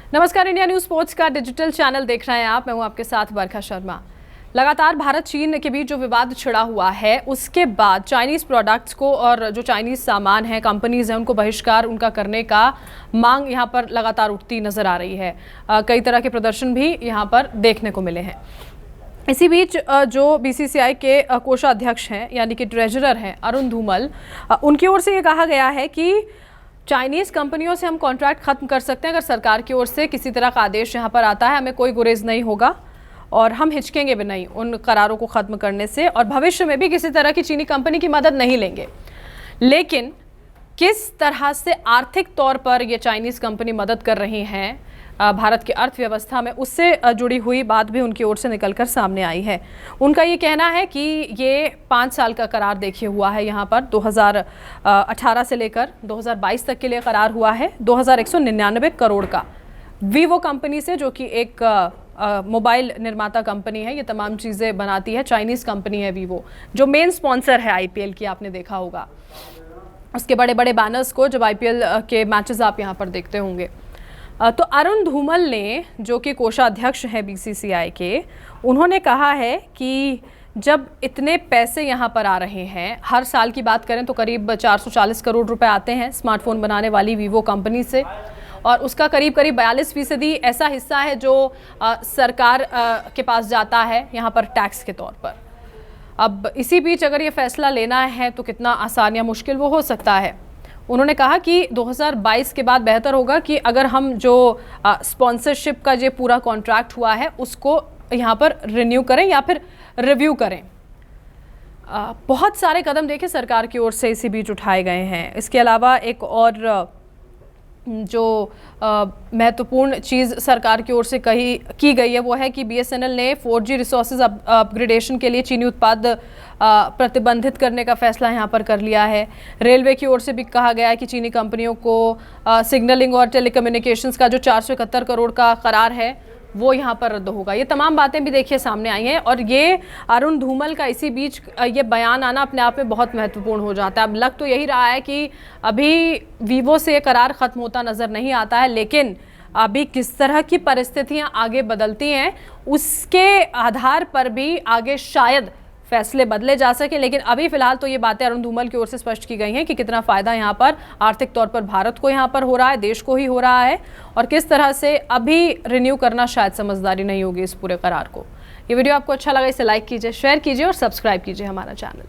नमस्कार, India news sports का digital channel देख रहे हैं आप। मैं हूं आपके साथ बरखा शर्मा। लगातार भारत चीन के बीच जो विवाद छिड़ा हुआ है, उसके बाद चाइनीज प्रोडक्ट्स को और जो चाइनीज सामान है, कंपनीज हैं, उनको बहिष्कार उनका करने का मांग यहां पर लगातार उठती नजर आ रही है। कई तरह के प्रदर्शन भी यहां पर देखने को मिले हैं। इसी बीच जो बीसीसीआई के कोषाध्यक्ष हैं यानी कि ट्रेजरर हैं अरुण धूमल, उनकी ओर से ये कहा गया है कि चाइनीज़ कंपनियों से हम कॉन्ट्रैक्ट खत्म कर सकते हैं अगर सरकार की ओर से किसी तरह का आदेश यहाँ पर आता है। हमें कोई गुरेज नहीं होगा और हम हिचकेंगे भी नहीं उन करारों को ख़त्म करने से, और भविष्य में भी किसी तरह की चीनी कंपनी की मदद नहीं लेंगे। लेकिन किस तरह से आर्थिक तौर पर ये चाइनीज़ कंपनी मदद कर रही हैं भारत की अर्थव्यवस्था में, उससे जुड़ी हुई बात भी उनकी ओर से निकलकर सामने आई है। उनका ये कहना है कि ये 5 साल का करार देखिए हुआ है, यहाँ पर 2018 से लेकर 2022 तक के लिए करार हुआ है 2199 करोड़ का वीवो कंपनी से, जो कि एक मोबाइल निर्माता कंपनी है। ये तमाम चीज़ें बनाती है, चाइनीज़ कंपनी है वीवो, जो मेन स्पॉन्सर है आईपीएल की। आपने देखा होगा उसके बड़े बड़े बैनर्स को जब आईपीएल के मैचेस आप यहाँ पर देखते होंगे। तो अरुण धूमल ने, जो कि कोषाध्यक्ष हैं बीसीसीआई के, उन्होंने कहा है कि जब इतने पैसे यहाँ पर आ रहे हैं, हर साल की बात करें तो करीब 440 करोड़ रुपए आते हैं स्मार्टफोन बनाने वाली वीवो कंपनी से, और उसका करीब 42% ऐसा हिस्सा है जो सरकार के पास जाता है यहाँ पर टैक्स के तौर पर। अब इसी बीच अगर ये फैसला लेना है तो कितना आसान या मुश्किल वो हो सकता है। उन्होंने कहा कि 2022 के बाद बेहतर होगा कि अगर हम जो स्पॉन्सरशिप का जो पूरा कॉन्ट्रैक्ट हुआ है उसको यहाँ पर रिन्यू करें या फिर रिव्यू करें। बहुत सारे कदम देखे सरकार की ओर से इसी बीच उठाए गए हैं। इसके अलावा एक और जो महत्वपूर्ण चीज़ सरकार की ओर से की गई है वो है कि बीएसएनएल ने 4G रिसोर्सेज अपग्रेडेशन के लिए चीनी उत्पाद प्रतिबंधित करने का फैसला यहाँ पर कर लिया है। रेलवे की ओर से भी कहा गया है कि चीनी कंपनियों को सिग्नलिंग और टेलीकम्युनिकेशंस का जो 471 करोड़ का करार है वो यहाँ पर रद्द होगा। ये तमाम बातें भी देखिए सामने आई हैं, और ये अरुण धूमल का इसी बीच ये बयान आना अपने आप में बहुत महत्वपूर्ण हो जाता है। अब लग तो यही रहा है कि अभी वीवो से करार ख़त्म होता नज़र नहीं आता है, लेकिन अभी किस तरह की परिस्थितियाँ आगे बदलती हैं उसके आधार पर भी आगे शायद फैसले बदले जा सके। लेकिन अभी फिलहाल तो ये बातें अरुण धूमल की ओर से स्पष्ट की गई हैं कि कितना फ़ायदा यहाँ पर आर्थिक तौर पर भारत को यहाँ पर हो रहा है, देश को ही हो रहा है, और किस तरह से अभी रिन्यू करना शायद समझदारी नहीं होगी इस पूरे करार को। ये वीडियो आपको अच्छा लगा, इसे लाइक कीजिए, शेयर कीजिए और सब्सक्राइब कीजिए हमारा चैनल।